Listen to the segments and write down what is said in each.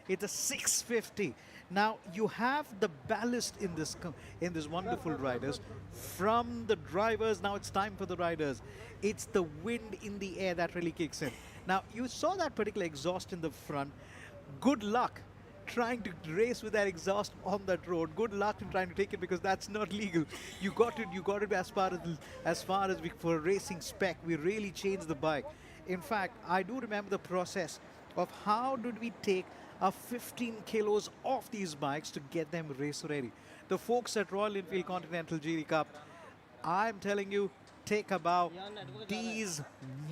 It's a 650. Now you have the ballast in this wonderful riders. From the drivers, now it's time for the riders. It's the wind in the air that really kicks in. Now you saw that particular exhaust in the front. Good luck trying to race with that exhaust on that road. Good luck in trying to take it because that's not legal. You got it as far as for racing spec. We really changed the bike. In fact, I do remember the process of how did we take 15 kilos off these bikes to get them race ready. The folks at Royal Enfield Continental GT Cup, I'm telling you, take a bow. These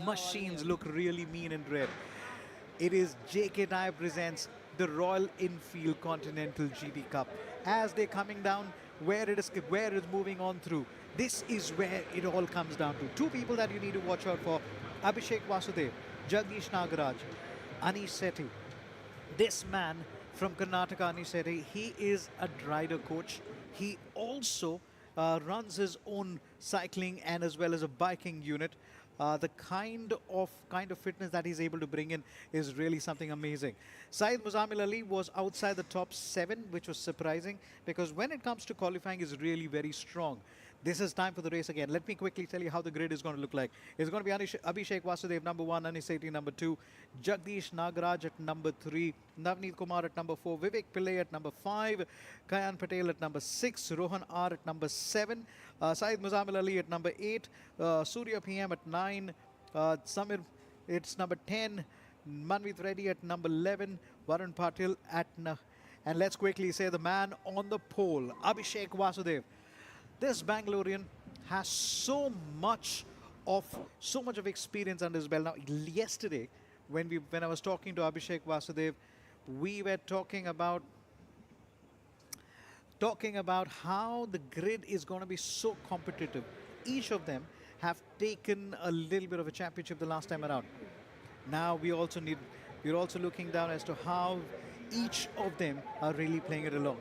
machines look really mean and red. It is JK Tyre presents the Royal Enfield Continental GT Cup. As they're coming down, where it's moving on through. This is where it all comes down to. Two people that you need to watch out for: Abhishek Vasudev, Jagdish Nagaraj, Anish Sethi. This man from Karnataka, Anish Sethi, he is a rider coach. He also runs his own cycling and as well as a biking unit. The kind of fitness that he's able to bring in is really something amazing. Saeed Muzamil Ali was outside the top 7, which was surprising because when it comes to qualifying, is really very strong. This is time for the race again. Let me quickly tell you how the grid is going to look like. It's going to be Abhishek Vasudev number 1, Anish Sethi number 2, Jagdish Nagaraj at number 3, Navneet Kumar at number 4, Vivek Pillai at number 5, Kayan Patel at number 6, Rohan R at number 7, Saeed Muzamil Ali at number 8, Surya PM at 9, Samir, it's number 10, Manvit Reddy at number 11, Varun Patil at and let's quickly say the man on the pole, Abhishek Vasudev. This Bangalorean has so much of experience under his belt. Now, yesterday, when I was talking to Abhishek Vasudev, we were talking about how the grid is going to be so competitive. Each of them have taken a little bit of a championship the last time around. Now we're also looking down as to how each of them are really playing it along.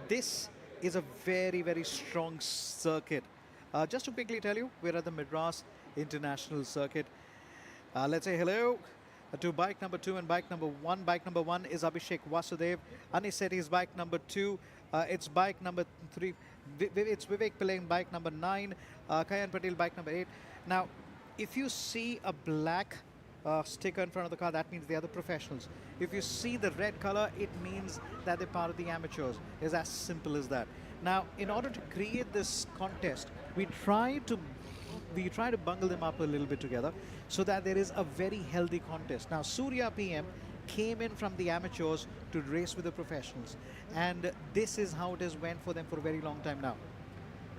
This is a very, very strong circuit. Just to quickly tell you, we're at the Madras International Circuit. Let's say hello to bike number 2 and bike number 1. Bike number 1 is Abhishek Vasudev. Anish Sethi is bike number 2. It's bike number 3. It's Vivek Pillai in bike number 9. Kayan Patel bike number 8. Now, if you see a black sticker in front of the car, that means they are the professionals. If you see the red color, it means that they're part of the amateurs. It's as simple as that. Now, in order to create this contest, we try to bungle them up a little bit together so that there is a very healthy contest. Now, Surya PM came in from the amateurs to race with the professionals, and this is how it has went for them for a very long time now.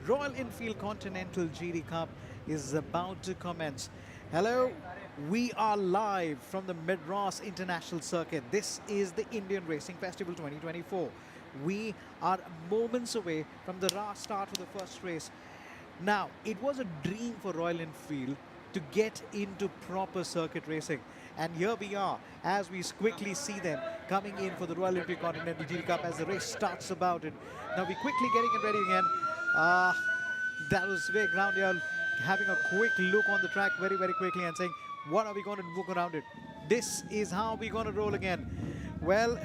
Royal Enfield Continental GT Cup is about to commence. Hello, we are live from the Madras International Circuit. This is the Indian Racing Festival 2024. We are moments away from the start of the first race. Now, it was a dream for Royal Enfield to get into proper circuit racing. And here we are, as we quickly see them coming in for the Royal Enfield Continental GT Cup as the race starts about it. Now, we're quickly getting it ready again. That was Vivek Ground here, having a quick look on the track very, very quickly and saying, what are we going to book around it? This is how we're going to roll again. Well,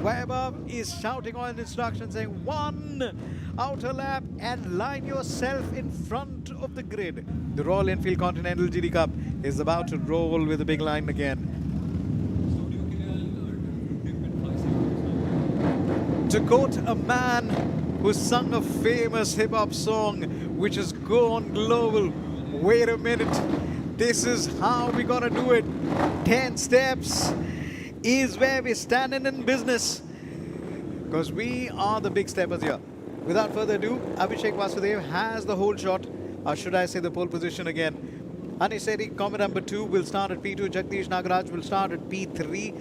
Weber is shouting on instructions saying 1 outer lap and line yourself in front of the grid. The Royal Enfield Continental GT Cup is about to roll with a big line again. To quote a man who sung a famous hip-hop song which has gone global, wait a minute, this is how we're gonna do it. 10 steps is where we're standing in business, because we are the big steppers here. Without further ado, Abhishek Vasudev has the whole shot, or should I say the pole position again. Anish Sethi, comment number 2, will start at P2. Jagdish Nagaraj will start at P3.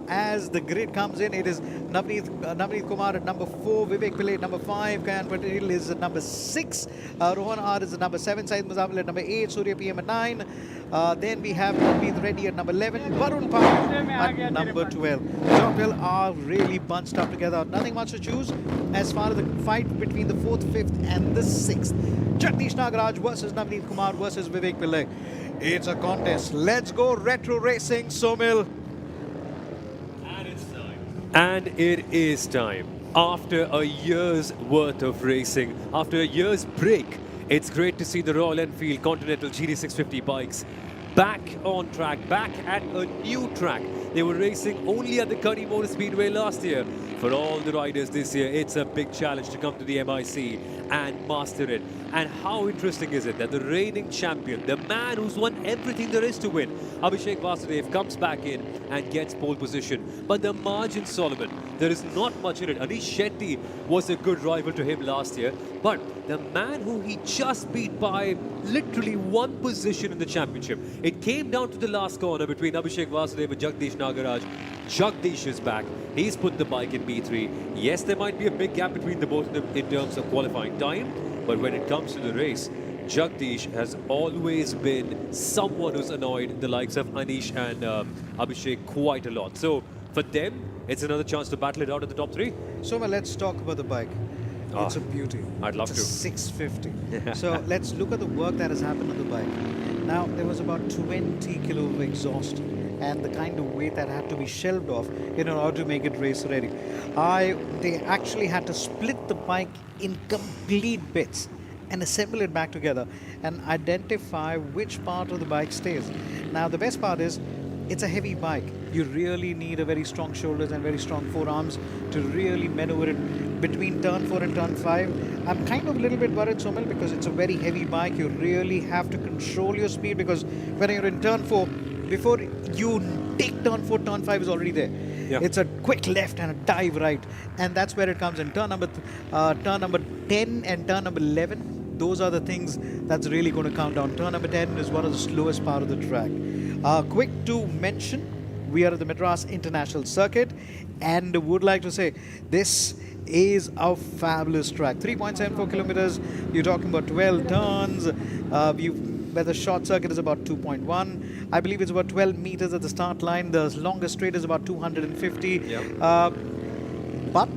As the grid comes in, it is Navneet Kumar at number 4, Vivek Pillai at number 5, Kayan Patel is at number 6, Rohan R is at number 7, Saeed Muzamil at number 8, Surya PM at 9. Then we have Manvit Reddy at number 11, Varun Patil at number 12. The top 12 are really bunched up together. Nothing much to choose as far as the fight between the 4th, 5th and the 6th. Jagdish Nagaraj versus Navneet Kumar versus Vivek Pillai. It's a contest. Let's go retro racing, Somil. And it's time. And it is time. After a year's worth of racing, after a year's break, it's great to see the Royal Enfield Continental GT 650 bikes back on track, back at a new track. They were racing only at the Curry Motor Speedway last year. For all the riders this year, it's a big challenge to come to the MIC and master it. And how interesting is it that the reigning champion, the man who's won everything there is to win, Abhishek Vasudev, comes back in and gets pole position. But the margin, Solomon, there is not much in it. Anish Shetty was a good rival to him last year, but the man who he just beat by literally one position in the championship, it came down to the last corner between Abhishek Vasudev and Jagdish Nagaraj. Jagdish is back. He's put the bike in B3. Yes, there might be a big gap between the both of them in terms of qualifying time, but when it comes to the race, Jagdish has always been someone who's annoyed the likes of Anish and Abhishek quite a lot. So for them, it's another chance to battle it out at the top three. So let's talk about the bike. It's a beauty. I'd love it's to. 650. So let's look at the work that has happened on the bike. Now, there was about 20 kilo of exhaust and the kind of weight that had to be shelved off in order to make it race ready. They actually had to split the bike in complete bits and assemble it back together and identify which part of the bike stays. Now, the best part is it's a heavy bike. You really need a very strong shoulders and very strong forearms to really maneuver it between turn 4 and turn 5. I'm kind of a little bit worried, Somil, because it's a very heavy bike. You really have to control your speed because when you're in turn 4, before you take turn 4, turn 5 is already there. Yeah. It's a quick left and a dive right, and that's where it comes in. Turn number 10 and turn number 11, those are the things that's really going to count down. Turn number 10 is one of the slowest part of the track. Quick to mention, we are at the Madras International Circuit, and would like to say this is a fabulous track. 3.74 kilometers. You're talking about 12 turns. Where the short circuit is about 2.1. I believe it's about 12 meters at the start line. The longest straight is about 250. Yep. But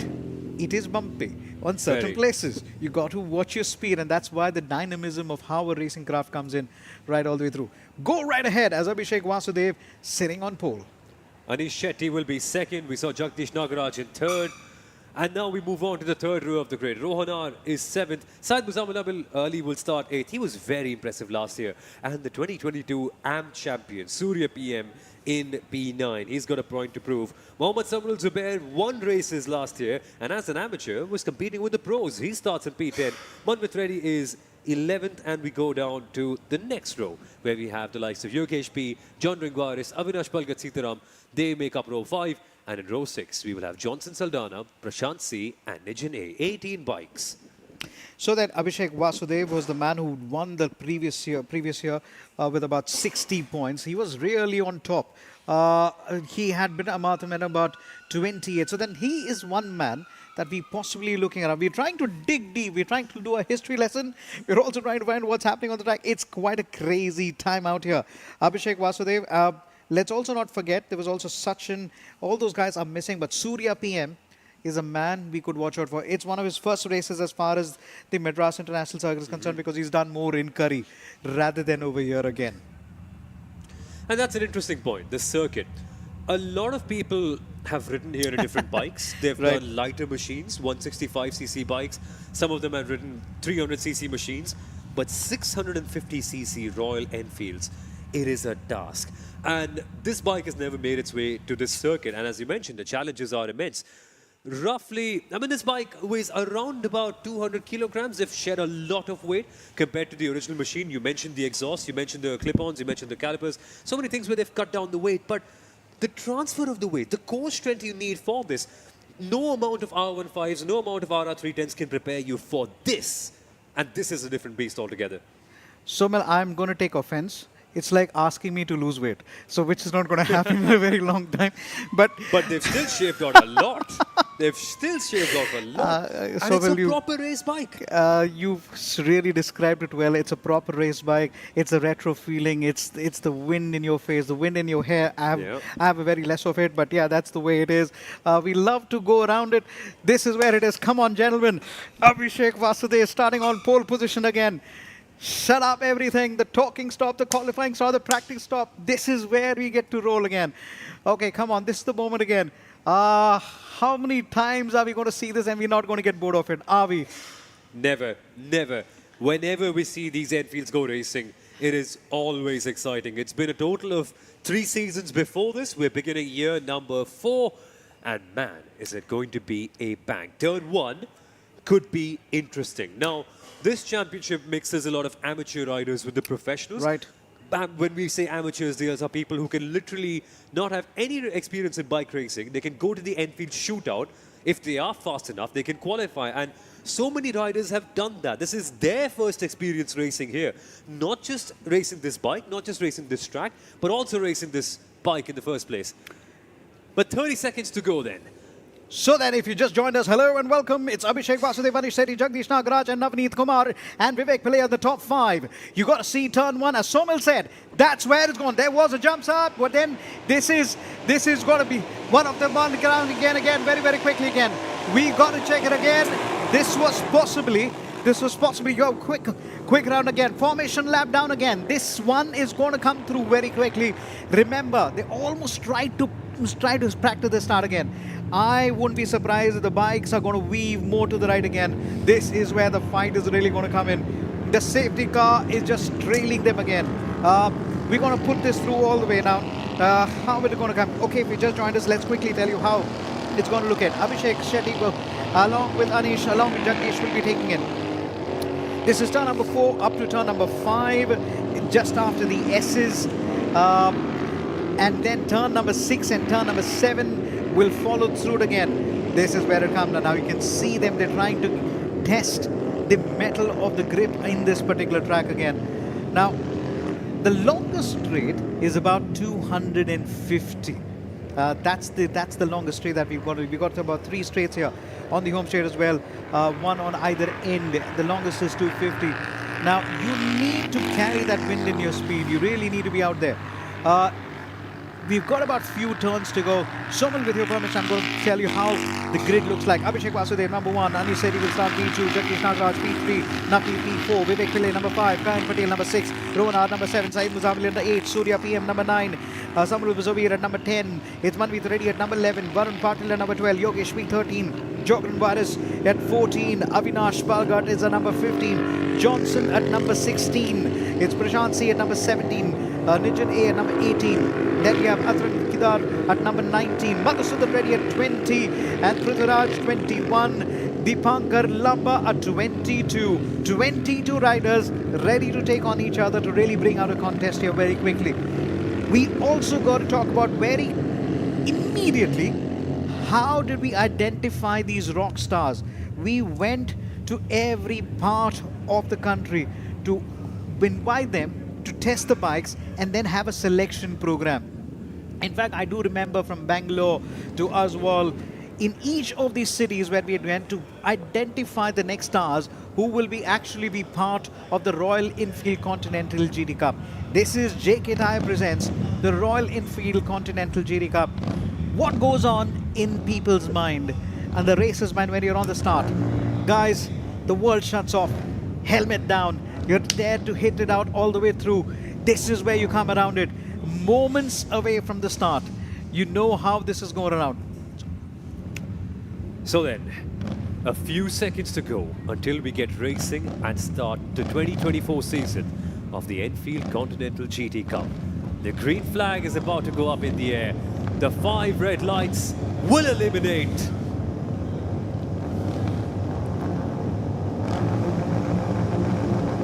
it is bumpy on certain places. You got to watch your speed, and that's why the dynamism of how a racing craft comes in right all the way through. Go right ahead as Abhishek Vasudev sitting on pole. Anish Shetty will be second. We saw Jagdish Nagaraj in third. And now we move on to the third row of the grid. Rohanar is 7th. Syed Muzammil Ali will start 8th. He was very impressive last year. And the 2022 AM champion, Surya PM, in P9. He's got a point to prove. Mohammad Samrul Zubair won races last year and as an amateur was competing with the pros. He starts in P10. Manvit Reddy is 11th, and we go down to the next row where we have the likes of Yogesh P, John Ringwaris, Avinash Palgat Sitaram. They make up row 5. And in row 6, we will have Johnson Saldana, Prashant C, and Nijan A. 18 bikes. So that Abhishek Vasudev was the man who won the previous year with about 60 points. He was really on top. He had been Amatham about 28. So then he is one man that we possibly looking at. We're trying to dig deep. We're trying to do a history lesson. We're also trying to find what's happening on the track. It's quite a crazy time out here. Abhishek Vasudev. Let's also not forget, there was also Sachin. All those guys are missing, but Surya PM is a man we could watch out for. It's one of his first races as far as the Madras International Circuit is concerned because he's done more in Curry rather than over here again. And that's an interesting point, the circuit. A lot of people have ridden here in different bikes. They've done lighter machines, 165cc bikes. Some of them have ridden 300cc machines, but 650cc Royal Enfields. It is a task. And this bike has never made its way to this circuit. And as you mentioned, the challenges are immense. Roughly, I mean, this bike weighs around about 200 kilograms. They've shed a lot of weight compared to the original machine. You mentioned the exhaust, you mentioned the clip-ons, you mentioned the calipers. So many things where they've cut down the weight. But the transfer of the weight, the core strength you need for this, no amount of R15s, no amount of RR310s can prepare you for this. And this is a different beast altogether. Somil, I'm going to take offense. It's like asking me to lose weight, so which is not going to happen in a very long time. But they've still shaved out a lot. They've still shaved out a lot. And it's a proper race bike. You've really described it well. It's a proper race bike. It's a retro feeling. It's the wind in your face, the wind in your hair. I have a very less of it, but yeah, that's the way it is. We love to go around it. This is where it is. Come on, gentlemen. Abhishek Vasudev starting on pole position again. Shut up everything. The talking stop, the qualifying stop, the practice stop. This is where we get to roll again. Okay, come on. This is the moment again. How many times are we going to see this and we're not going to get bored of it? Are we? Never, never. Whenever we see these Enfields go racing, it is always exciting. It's been a total of 3 seasons before this. We're beginning year number 4. And man, is it going to be a bang. Turn 1 could be interesting. Now, this championship mixes a lot of amateur riders with the professionals. Right. When we say amateurs, these are people who can literally not have any experience in bike racing. They can go to the Enfield shootout. If they are fast enough, they can qualify. And so many riders have done that. This is their first experience racing here. Not just racing this bike, not just racing this track, but also racing this bike in the first place. But 30 seconds to go then. So then, if you just joined us, hello and welcome. It's Abhishek Vasudev, Anish Sethi, Jagdish Nagaraj, and Navneet Kumar, and Vivek Pillai at the top 5. You got to see turn 1, as Somil said. That's where it's gone. There was a jump up, but then this is going to be one of them on the ground again, very, very quickly again. We got to check it again. This was possibly your quick round again. Formation lap down again. This one is going to come through very quickly. Remember, they almost tried to practice the start again. I wouldn't be surprised if the bikes are going to weave more to the right again. This is where the fight is really going to come in. The safety car is just trailing them again. We're going to put this through all the way now. How is it going to come? Okay, if you just joined us, let's quickly tell you how it's going to look at. Abhishek Shetty will, along with Anish, along with Jagdish, will be taking in. This is turn number 4 up to turn number 5, just after the S's. And then turn number 6 and turn number 7 will follow through it again. This is where it comes now. You can see them. They're trying to test the metal of the grip in this particular track again. Now, the longest straight is about 250. That's the longest straight that we've got. We've got about 3 straights here on the home straight as well. One on either end. The longest is 250. Now, you need to carry that wind in your speed. You really need to be out there. We've got about few turns to go. Somil, with your permission, I'm going to tell you how the grid looks like. Abhishek Vasudev, number 1. Anish Sethi will start P2. Jagdish Nagaraj, P3. Nafi, P4. Vivek Pillai, number 5. Kayan Patel, number 6. Rohan, number 7. Saeed Muzamil, number 8. Surya PM, number 9. Samrul Vazovir at number 10. It's Manveet Reddy at number 11. Varun Patil at number 12. Yogesh P13. Jogran Varis at 14. Avinash Balgat is at number 15. Johnson at number 16. It's Prashant C at number 17. Nijan A at number 18. Then we have Atran Kidar at number 19. Madhusudan Reddy at 20. And Prithviraj 21. Deepankar Lamba at 22. 22 riders ready to take on each other to really bring out a contest here very quickly. We also got to talk about very immediately, how did we identify these rock stars? We went to every part of the country to invite them to test the bikes and then have a selection program. In fact, I do remember from Bangalore to Aswal, in each of these cities where we went to identify the next stars who will actually be part of the Royal Enfield Continental GT Cup. This is JK Tyre presents the Royal Enfield Continental GT Cup. What goes on in people's mind and the racer's mind when you're on the start? Guys, the world shuts off. Helmet down. You're there to hit it out all the way through. This is where you come around it. Moments away from the start. You know how this is going around. So then, a few seconds to go until we get racing and start the 2024 season of the Enfield Continental GT Cup. The green flag is about to go up in the air. The 5 red lights will eliminate.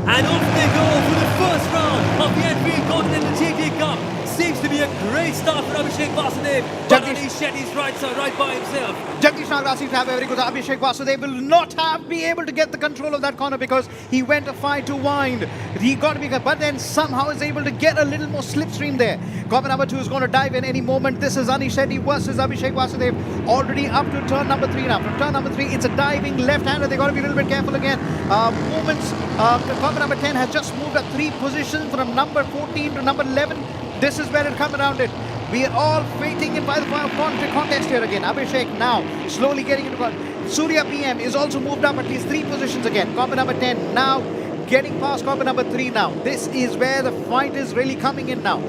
And off they go for the first round of the Enfield Continental GT Cup. Seems to be a great start for Abhishek Vasudev. Anish Shetty's right by himself. Jagdish Nagaraj seems to have a very good. Abhishek Vasudev will not be able to get the control of that corner because he went a 5-2 wind. He got to be good, but then somehow is able to get a little more slipstream there. Corner number 2 is going to dive in any moment. This is Anish Shetty versus Abhishek Vasudev. Already up to turn number 3 now. From turn number 3, it's a diving left-hander. They got to be a little bit careful again. Corner number 10 has just moved up 3 positions from number 14 to number 11. This is where it comes around it. We are all waiting in by the contest here again. Abhishek now slowly getting into contest. Surya PM is also moved up at least 3 positions again. Combat number 10 now getting past combat number 3 now. This is where the fight is really coming in now.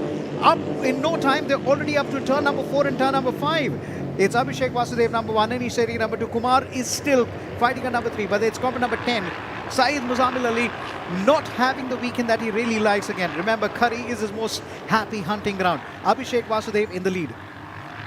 Up in no time, they're already up to turn number 4 and turn number 5. It's Abhishek Vasudev number 1, and Seri number 2. Kumar is still fighting at number 3, but it's comp number 10. Saeed Muzammil Ali not having the weekend that he really likes again. Remember, Curry is his most happy hunting ground. Abhishek Vasudev in the lead.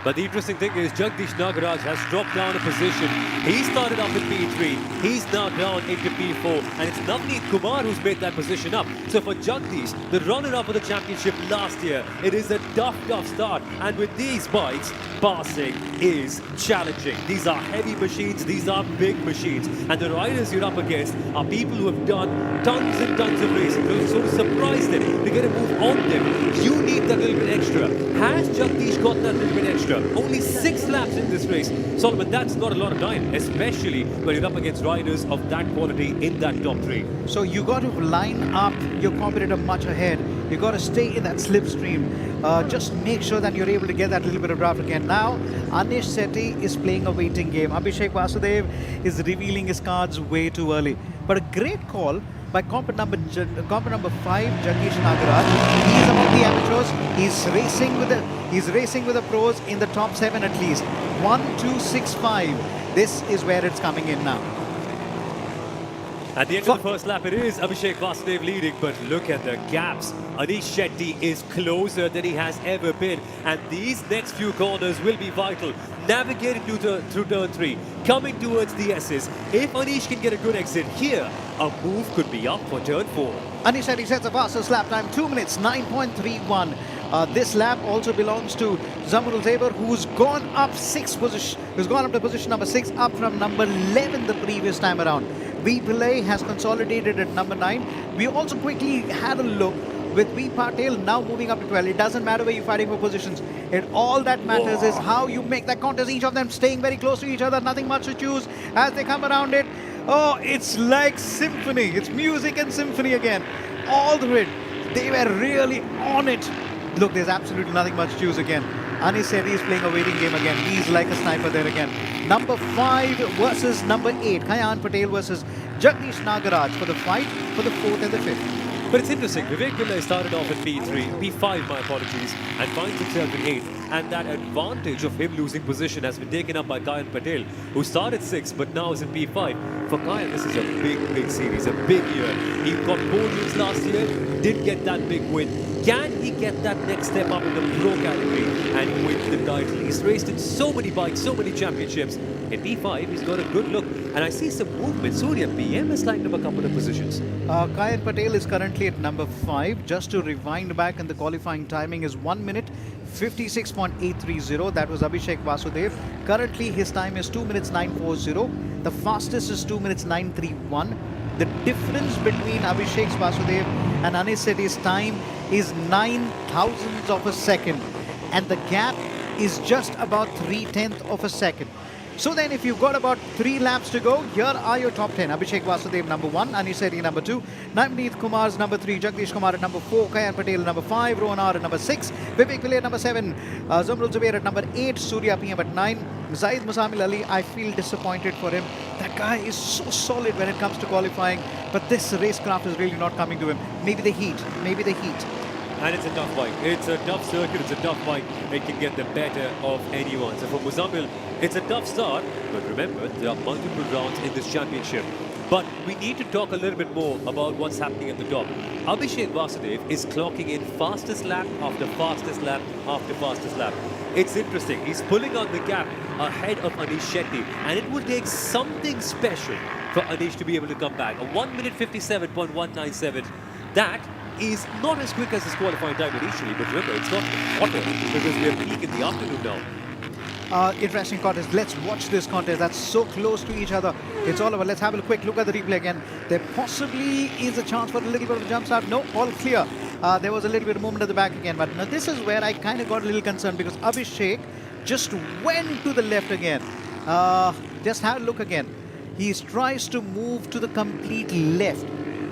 But the interesting thing is Jagdish Nagaraj has dropped down a position. He started off in P3. He's now down into P4. And it's Navneet Kumar who's made that position up. So for Jagdish, the runner-up of the championship last year, it is a tough start. And with these bikes, passing is challenging. These are heavy machines. These are big machines. And the riders you're up against are people who have done tons and tons of racing. So to surprise them, to get a move on them, you need that little bit extra. Has Jagdish got that little bit extra? Only 6 laps in this race. Solomon, that's not a lot of time, especially when you're up against riders of that quality in that top 3. So you got to line up your competitor much ahead. You got to stay in that slipstream. Just make sure that you're able to get that little bit of draft again. Now, Anish Sethi is playing a waiting game. Abhishek Vasudev is revealing his cards way too early. But a great call by comp number 5, Jagdish Nagaraj. He's among the amateurs. He's racing with the pros in the top 7 at least. 1, 2, 6, 5. This is where it's coming in now. At the end of the first lap, it is Abhishek Vasudev leading, but look at the gaps. Anish Shetty is closer than he has ever been, and these next few corners will be vital. Navigating through turn 3, coming towards the S's. If Anish can get a good exit here, a move could be up for turn 4. Anish Shetty sets a fastest lap time, 2 minutes, 9.31. This lap also belongs to Zamrul Zaber, who's gone up to position number 6, up from number 11 the previous time around. V. Pillai has consolidated at number 9. We also quickly had a look with V. Patel now moving up to 12. It doesn't matter where you're fighting for positions. All that matters is how you make that contest. Each of them staying very close to each other. Nothing much to choose as they come around it. Oh, it's like symphony. It's music and symphony again. All the way. They were really on it. Look, there's absolutely nothing much to choose again. Anish Sethi is playing a waiting game again. He's like a sniper there again. Number 5 versus number 8. Kayan Patel versus Jagdish Nagaraj for the fight for the 4th and the 5th. But it's interesting, Vivek Pillai started off at P3, P5, my apologies, and finds himself in 8th. And that advantage of him losing position has been taken up by Kayan Patel, who started 6th but now is in P5. For Kayan, this is a big series, a big year. He got podiums last year, did get that big win. Can he get that next step up in the pro category and win the title? He's raced in so many bikes, so many championships. In P5, he's got a good look. And I see some movement. Surya PM has lined up a couple of positions. Kayan Patel is currently at number 5. Just to rewind back, and the qualifying timing is 1 minute 56.830. That was Abhishek Vasudev. Currently, his time is 2 minutes 940. The fastest is 2 minutes 931. The difference between Abhishek Vasudev and Anish Sethi's time is 9 thousandths of a second. And the gap is just about 3/10 of a second. So then if you've got about 3 laps to go, here are your top 10. Abhishek Vasudev number 1, Anish Sethi number 2, Navneet Kumar's number 3, Jagdish Kumar at number 4, Kayan Patel number 5, Rohan R at number 6, Vivek Pillai at number 7, Zamrul Zubair at number 8, Surya PM at 9, Zaid Muzammil Ali, I feel disappointed for him. That guy is so solid when it comes to qualifying, but this racecraft is really not coming to him. Maybe the heat. And it's a tough bike. It's a tough circuit. It's a tough bike. It can get the better of anyone. So for Muzammil, it's a tough start. But remember, there are multiple rounds in this championship. But we need to talk a little bit more about what's happening at the top. Abhishek Vasudev is clocking in fastest lap after fastest lap after fastest lap. It's interesting. He's pulling out the gap ahead of Anish Shetty. And it will take something special for Anish to be able to come back. A 1 minute 57.197. That is not as quick as his qualifying time initially, but remember, it's not hotter because we are peak in the afternoon now. Interesting contest. Let's watch this contest. That's so close to each other. It's all over. Let's have a quick look at the replay again. There possibly is a chance for a little bit of a jump start. No, all clear. There was a little bit of movement at the back again, but now this is where I kind of got a little concerned because Abhishek just went to the left again. Just have a look again. He tries to move to the complete left.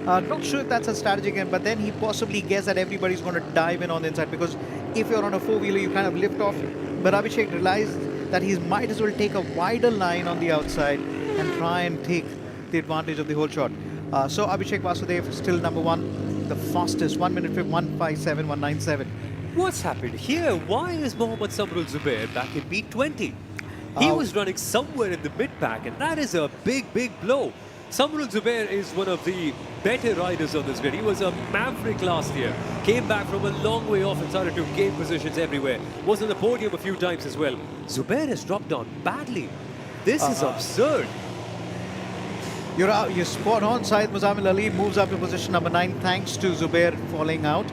Not sure if that's a strategy again, but then he possibly guessed that everybody's going to dive in on the inside because if you're on a four-wheeler, you kind of lift off. But Abhishek realized that he might as well take a wider line on the outside and try and take the advantage of the whole shot. So Abhishek Vasudev still number 1, the fastest, 1 minute 1:57.197. What's happened here? Why is Mohammad Zamrul Zubair back in P20? He was running somewhere in the mid-pack, and that is a big, big blow. Samrul Zubair is one of the better riders on this grid. He was a maverick last year. Came back from a long way off and started to gain positions everywhere. Was on the podium a few times as well. Zubair has dropped down badly. This is absurd. You're spot on. Syed Muzammil Ali moves up to position number 9 thanks to Zubair falling out.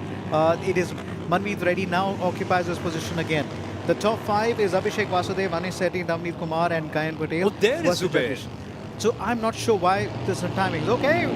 It is Manmeet Reddy now occupies his position again. The top 5 is Abhishek Vasudev, Anish Sethi, Navneet Kumar and Kayan Patel. Oh, there is versus Zubair. Jagdish. So I'm not sure why this timing is okay.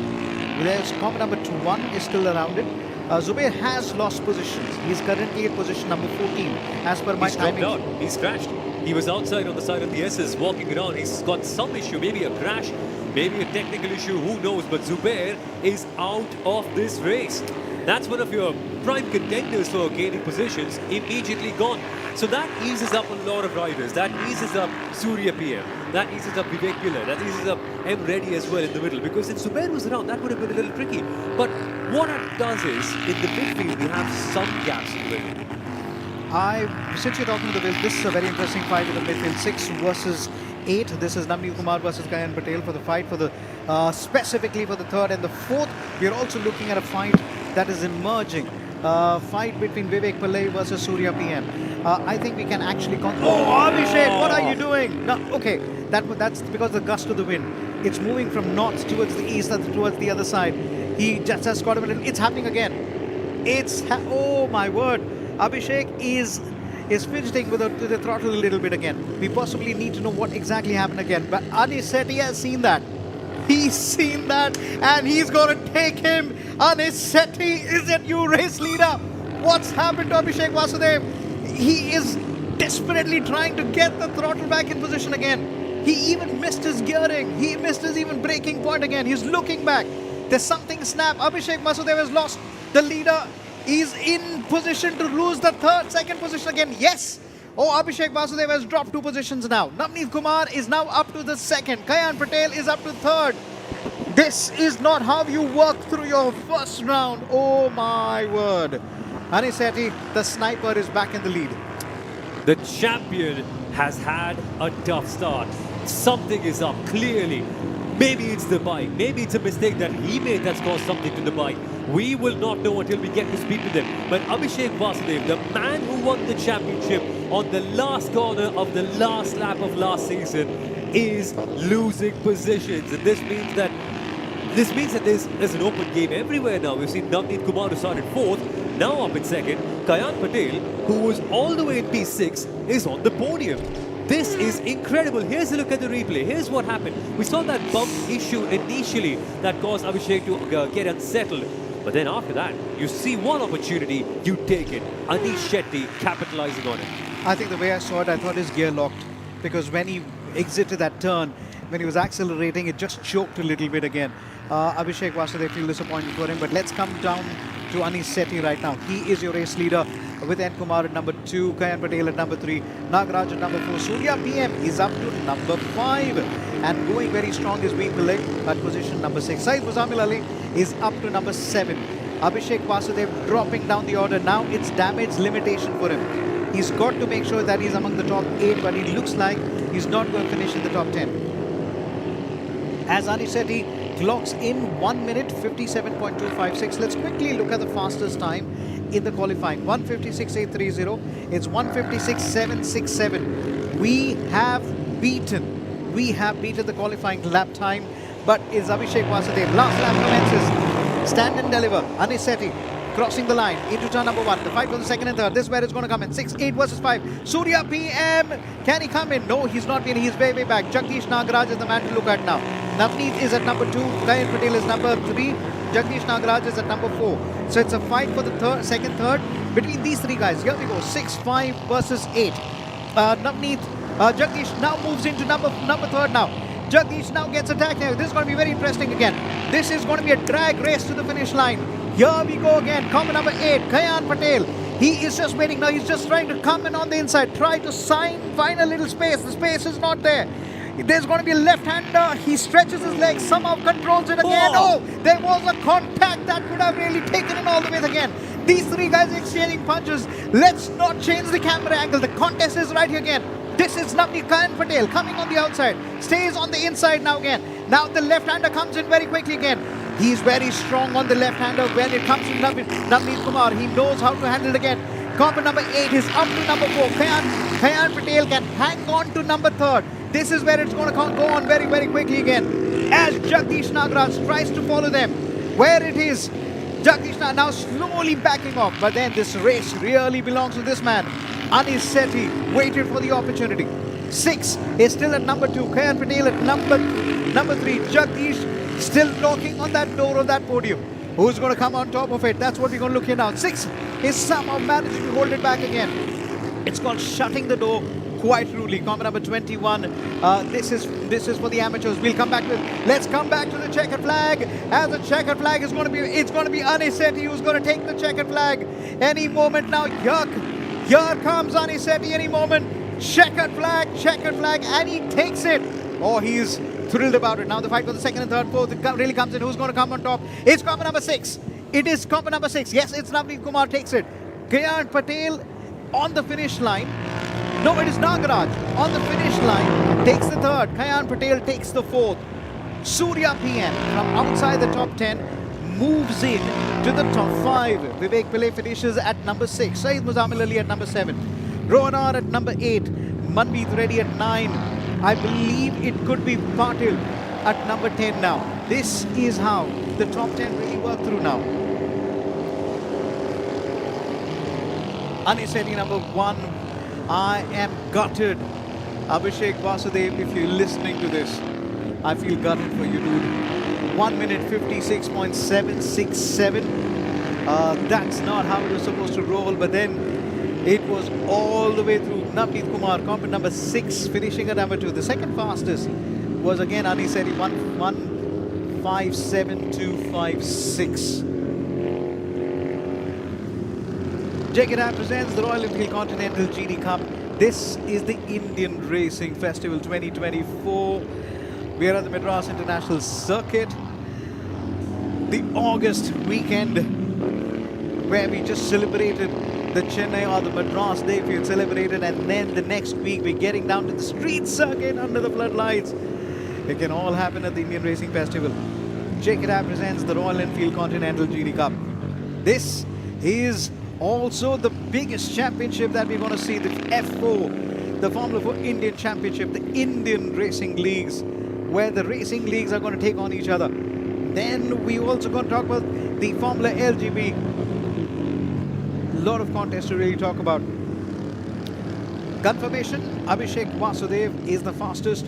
There's comment number 1 is still around it. Zubair has lost positions. He's currently at position number 14 as per my He's dropped timing. out. He's crashed. He was outside on the side of the S's walking around. He's got some issue, maybe a crash, maybe a technical issue, who knows. But Zubair is out of this race. That's one of your prime contenders for gaining positions, immediately gone. So that eases up a lot of riders. That eases up Surya PM. That eases up Vivek Miller. That eases up M. Reddy as well in the middle. Because if Zubair was around, that would have been a little tricky. But what it does is, in the midfield, we have some gaps in the middle. Since you're talking to the wheel, this is a very interesting fight in the midfield. 6 versus 8. This is Navneet Kumar versus Kayan Patel for the fight for the specifically for the 3rd and the 4th. We're also looking at a fight that is emerging. Fight between Vivek Pillai versus Surya PM. I think we can actually... Abhishek, what are you doing? No, okay, that's because the gust of the wind. It's moving from north towards the east and towards the other side. He just has got a minute. It's happening again. Oh my word. Abhishek is fidgeting with the throttle a little bit again. We possibly need to know what exactly happened again. But Anish Sethi has seen that. He's seen that and he's going to take him. Anish Sethi is a new race leader. What's happened to Abhishek Vasudev? He is desperately trying to get the throttle back in position again. He even missed his gearing. He missed his even braking point again. He's looking back. There's something snap. Abhishek Vasudev has lost the leader. He's in position to lose the second position again. Yes. Oh, Abhishek Vasudev has dropped 2 positions now. Navneet Kumar is now up to the 2nd. Kayan Patel is up to 3rd. This is not how you work through your first round. Oh my word. Anish Sethi, the sniper, is back in the lead. The champion has had a tough start. Something is up, clearly. Maybe it's the bike. Maybe it's a mistake that he made that's caused something to the bike. We will not know until we get to speak with him. But Abhishek Vasudev, the man who won the championship on the last corner of the last lap of last season, is losing positions. And this means that there's an open game everywhere now. We've seen Navneet Kumar, who started 4th, now up in 2nd. Kayan Patel, who was all the way in P6, is on the podium. This is incredible. Here's a look at the replay. Here's what happened. We saw that bump issue initially that caused Abhishek to get unsettled. But then after that, you see one opportunity, you take it. Anish Sethi capitalizing on it. I think the way I saw it, I thought his gear locked. Because when he exited that turn, when he was accelerating, it just choked a little bit again. Abhishek Vasudev, feel disappointed for him. But let's come down to Anish Sethi right now. He is your race leader with N. Kumar at number 2, Kayan Patel at number 3, Nagaraj at number 4. Surya PM is up to number 5. And going very strong is being Pillai at position number 6. Syed Muzammil Ali is up to number 7. Abhishek Vasudev dropping down the order. Now it's damage limitation for him. He's got to make sure that he's among the top 8, but it looks like he's not going to finish in the top 10. As Anish Sethi clocks in 1 minute 57.256. Let's quickly look at the fastest time in the qualifying. 156.830. It's 156.767. We have beaten the qualifying lap time, but it's Abhishek Vasudev. Last lap commences. Stand and deliver. Anish Sethi crossing the line into turn number 1. The fight for the 2nd and 3rd. This is where it's going to come in. 6, 8 versus 5. Surya PM. Can he come in? No, he's not in. He's way back. Jagdish Nagaraj is the man to look at now. Navneet is at number 2. Kayan Patel is number 3. Jagdish Nagaraj is at number 4. So it's a fight for the 2nd, 3rd between these 3 guys. Here we go. 6, 5 versus 8. Navneet, Jagdish now moves into number 3rd now. Jagdish now gets attacked now. This is going to be very interesting again. This is going to be a drag race to the finish line. Here we go again. Common number 8, Kayan Patel. He is just waiting now. He's just trying to come in on the inside. Try to find a little space. The space is not there. There's going to be a left-hander. He stretches his legs, somehow controls it again. Oh, there was a contact that could have really taken him all the way again. These 3 guys exchanging punches. Let's not change the camera angle. The contest is right here again. This is Kayan Patel coming on the outside. Stays on the inside now again. Now the left-hander comes in very quickly again. He's very strong on the left-hander when it comes to Navneet Kumar. He knows how to handle it again. Combat number 8 is up to number 4. Kayan Patel can hang on to number 3rd. This is where it's going to go on very, very quickly again. As Jagdish Nagaraj tries to follow them. Where it is, Jagdish now slowly backing off. But then this race really belongs to this man. Anis Sethi waited for the opportunity. 6 is still at number 2. Kayan Patel at number 3. Jagdish still knocking on that door of that podium. Who's going to come on top of it? That's what we're going to look at now. 6 is somehow managing to hold it back again. It's called shutting the door quite rudely. Comment number 21. This is for the amateurs. We'll come back to it. Let's come back to the checkered flag. As the checkered flag is going to be, it's going to be Anis Sethi who's going to take the checkered flag any moment now. Here comes Anis Sethi any moment. Checkered flag, and he takes it. Oh, he's thrilled about it. Now the fight for the 2nd and 3rd, 4th really comes in. Who's going to come on top? It's combat number 6. It is combat number 6. Yes, it's Navneet Kumar takes it. Kayan Patel on the finish line. No, it is Nagaraj on the finish line. Takes the 3rd. Kayan Patel takes the 4th. Surya PN from outside the top 10 moves in to the top 5. Vivek Pillai finishes at number 6. Saeed Muzammil Ali at number 7. Rohan R at number 8. Manpreet Reddy at 9. I believe it could be Patil at number 10 now. This is how the top 10 really work through now. Anis Sethi number 1. I am gutted. Abhishek Vasudev, if you're listening to this, I feel gutted for you, dude. 1 minute 56.767. That's not how it was supposed to roll, but then it was all the way through. Navneet Kumar, combat number 6, finishing at number 2. The second fastest was again Anis Sethi, 1:57.256. JKT presents the Royal Enfield Continental GT Cup. This is the Indian Racing Festival 2024. We are at the Madras International Circuit. The August weekend where we just celebrated the Chennai or the Madras Day we celebrated, and then the next week we're getting down to the street circuit under the floodlights. It can all happen at the Indian Racing Festival. JKT presents the Royal Enfield Continental GT Cup. This is also the biggest championship that we're going to see, the F4, the Formula 4 Indian Championship, the Indian Racing Leagues, where the racing leagues are going to take on each other. Then we also going to talk about the Formula LGB. A lot of contests to really talk about. Confirmation, Abhishek Vasudev is the fastest.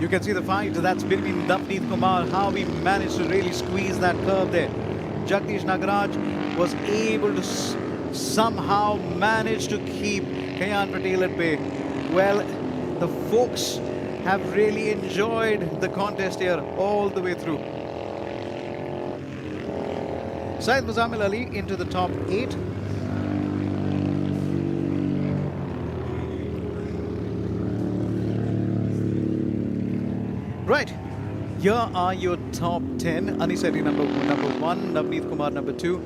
You can see the fight that's between Navneet Kumar, how he managed to really squeeze that curve there. Jagdish Nagaraj was able to somehow manage to keep Kayan Patel at bay. Well, the folks have really enjoyed the contest here all the way through. Saeed Muzammil Ali into the top 8. Right, here are your top 10. Anis Sethi number 1, Navneet Kumar number 2,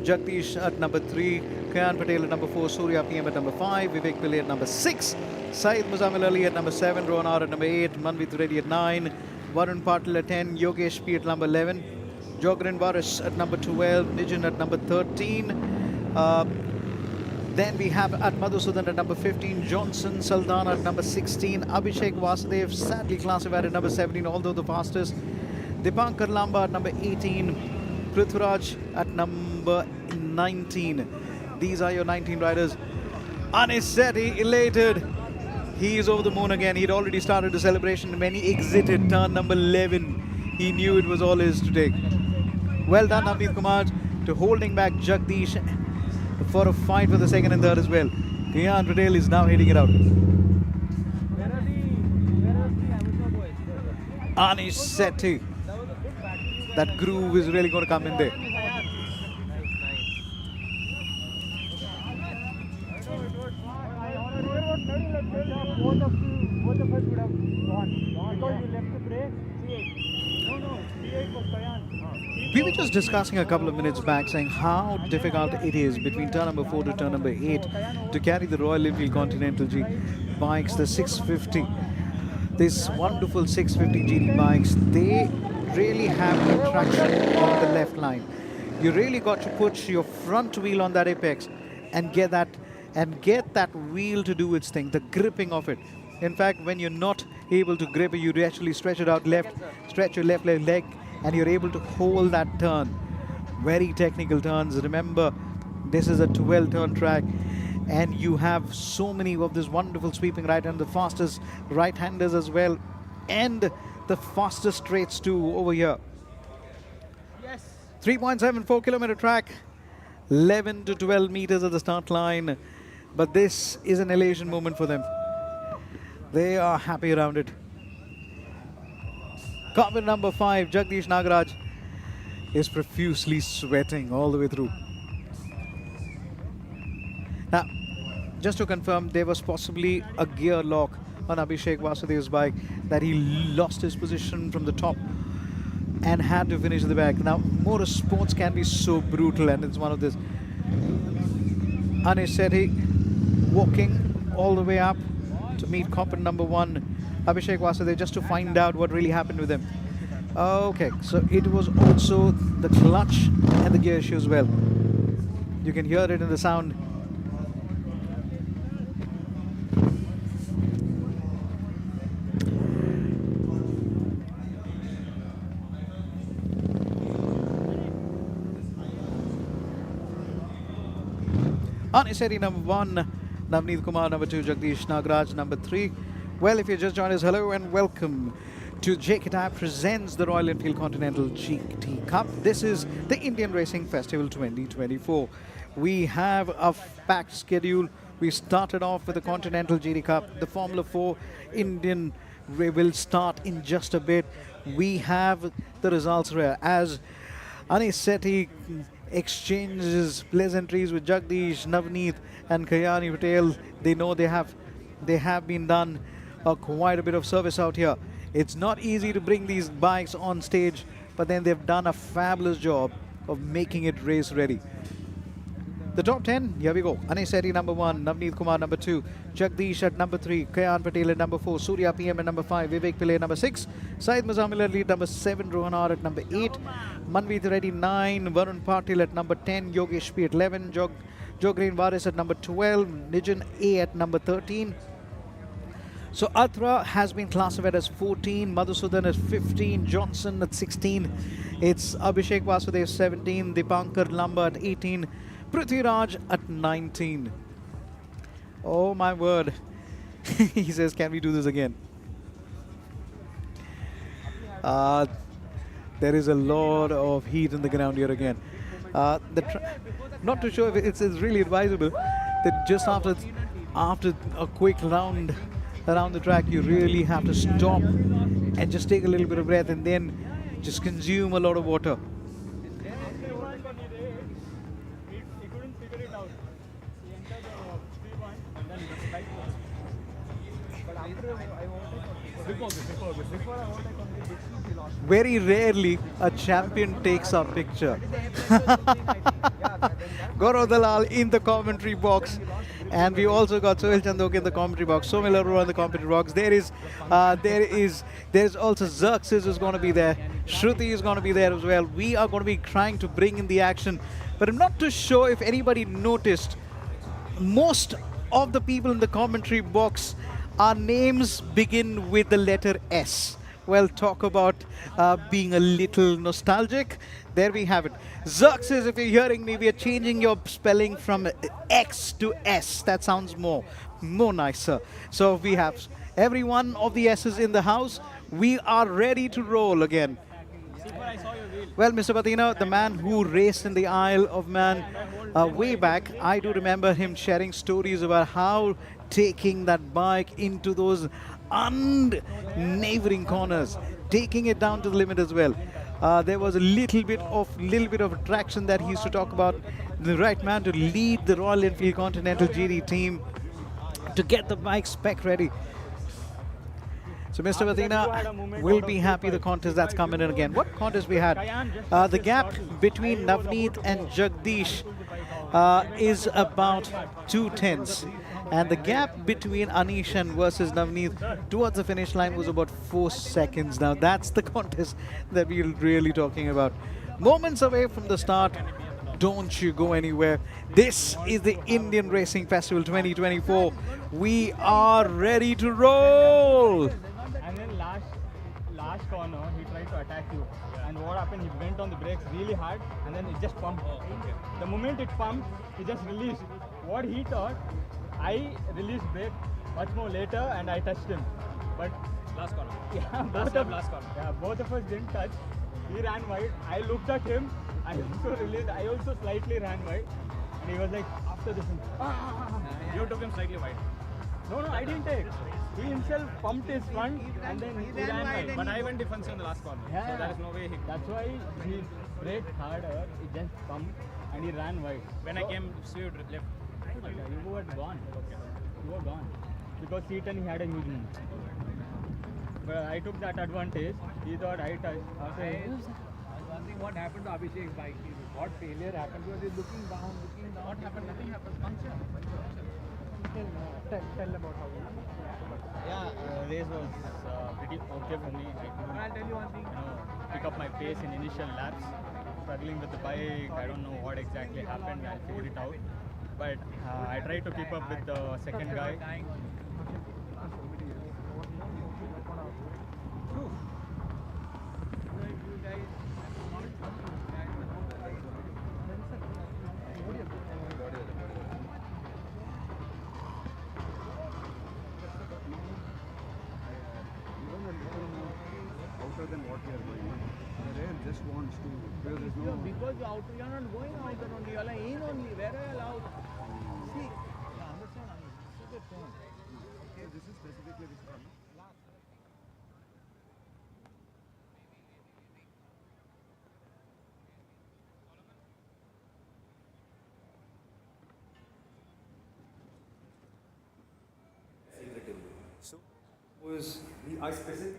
Jagdish at number 3, Kayan Patel at number 4, Surya PM at number 5, Vivek Pillai at number 6, Saeed Muzammil Ali at number 7, Rohan R at number 8, Manpreet Reddy at 9, Varun Patil at 10, Yogesh P at number 11, Jogran Varis at number 12, Nijan at number 13. Then we have at Madhusudan at number 15, Johnson Saldana at number 16, Abhishek Vasudev sadly classified at number 17, although the fastest. Dipankar Lamba at number 18, Prithviraj at number 19. These are your 19 riders. Anis Sethi elated. He is over the moon again. He'd already started the celebration when he exited turn number 11. He knew it was all his to take. Well done, Navneet Kumar, to holding back Jagdish for a fight for the 2nd and 3rd as well. Kayan Patel is now hitting it out. Anis Sethi. That groove is really going to come in there. We were just discussing a couple of minutes back saying how difficult it is between turn number 4 to turn number 8 to carry the Royal Enfield Continental G bikes, the 650. These wonderful 650 GT bikes, they really have the traction on the left line. You really got to put your front wheel on that apex and get that wheel to do its thing, the gripping of it. In fact, when you're not able to grip it, you actually stretch it out stretch your left leg, and you're able to hold that turn. Very technical turns. Remember, this is a 12-turn track, and you have so many of this wonderful sweeping right hand, the fastest right-handers as well, and the fastest straights too over here. 3.74 kilometer track, 11 to 12 meters at the start line, but this is an elation moment for them. They are happy around it. Comment number 5, Jagdish Nagaraj, is profusely sweating all the way through. Now, just to confirm, there was possibly a gear lock on Abhishek Vasudev's bike, that he lost his position from the top and had to finish at the back. Now, motorsports can be so brutal, and it's one of this. Anish Sethi walking all the way up to meet cockpit number 1, Abhishek Vasudev, just to find out what really happened with him. Okay, so it was also the clutch and the gear issue as well. You can hear it in the sound. Anish Sethi number 1, Navneet Kumar number 2, Jagdish Nagaraj number 3. Well, if you just joined us, hello and welcome to JK Tyre presents the Royal Enfield Continental GT Cup. This is the Indian Racing Festival 2024. We have a packed schedule. We started off with the Continental GT Cup. The Formula 4 Indian will start in just a bit. We have the results here as Anish Sethi exchanges pleasantries with Jagdish, Navneet and Kayani Patel. They know they have been done quite a bit of service out here. It's not easy to bring these bikes on stage, but then they've done a fabulous job of making it race ready. The top 10, here we go. Anish Sethi number 1, Navneet Kumar number 2, Jagdish at number 3, Kayan Patel at number 4, Surya PM at number 5, Vivek Pillai number 6, Saeed Muzamil at lead number 7, Rohan R at number 8, Manveet Reddy 9, Varun Patil at number 10, Yogesh P at 11, Jogreen Varis at number 12, Nijan A at number 13. So Atra has been classified as 14, Madhusudan at 15, Johnson at 16. It's Abhishek Vasudev 17, Dipankar Lamba at 18, Prithviraj at 19. Oh my word. He says, can we do this again? There is a lot of heat in the ground here again. Not too sure if it's really advisable that just after a quick round around the track, you really have to stop and just take a little bit of breath and then just consume a lot of water. Very rarely a champion takes our picture. Gaurav Dalal in the commentary box, and we also got Sohail Chandok in the commentary box, Somil Arora in the commentary box. There's also Xerxes is going to be there, Shruti is going to be there as well. We are going to be trying to bring in the action, but I'm not too sure if anybody noticed, most of the people in the commentary box, our names begin with the letter S. Well, talk about being a little nostalgic. There we have it. Xerxes, if you're hearing me, we are changing your spelling from X to S. That sounds more nicer. So we have every one of the S's in the house. We are ready to roll again. Well, Mr. Patina, the man who raced in the Isle of Man way back, I do remember him sharing stories about how taking that bike into those unneighboring corners, taking it down to the limit as well. There was a little bit of attraction that he used to talk about. The right man to lead the Royal Enfield Continental GT team to get the bike spec ready. So Mr. After that, you had a Matina moment will out be of happy the 2-5. contest that's coming in again. What contest we had? The gap between Navneet and Jagdish is about 2 tenths. And the gap between Anish and versus Navneet towards the finish line was about 4 seconds. Now that's the contest that we're really talking about. Moments away from the start. Don't you go anywhere. This is the Indian Racing Festival 2024. We are ready to roll. And then last corner, he tried to attack you. And what happened? He went on the brakes really hard, and then it just pumped. The moment it pumped, he just released. What he thought, I released brake much more later, and I touched him. But Last corner. yeah, Last corner. yeah, both of us didn't touch. He ran wide. I looked at him. I also released. I also slightly ran wide. And he was like, after this, You took him slightly wide. no, I didn't take. He himself pumped his front and then he ran wide. But I went defensive in the last corner. Yeah, So there is no way he. That's why he braked harder. He just pumped and he ran wide. When I came, swerved left. You were gone. You were gone. Because Seaton he had a huge move. But I took that advantage. He thought I touched. I was wondering what happened to Abhishek's bike. What failure happened? Because he's looking down. What happened? Nothing happened. Tell about how it Yeah, race was pretty okay for me. I couldn't, I'll tell you one thing. pick up my pace in initial laps. Struggling with the bike, I don't know what exactly happened. I figured it out. But I tried to keep up with the second guy. Outer than what we are going. The rail just wants to, because there's no. Because you're out, you're not going out there only. You're like in only. Where are you allowed? See, you understand? I mean, it's a good point. Okay, this is specifically this corner. So was the ice specific?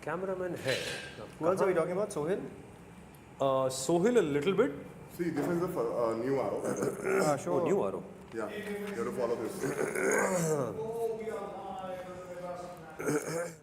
Cameraman head. Who else are we talking about? Sohil? Sohil a little bit. See, this is the new arrow. Oh, new arrow. Yeah, you have to follow this.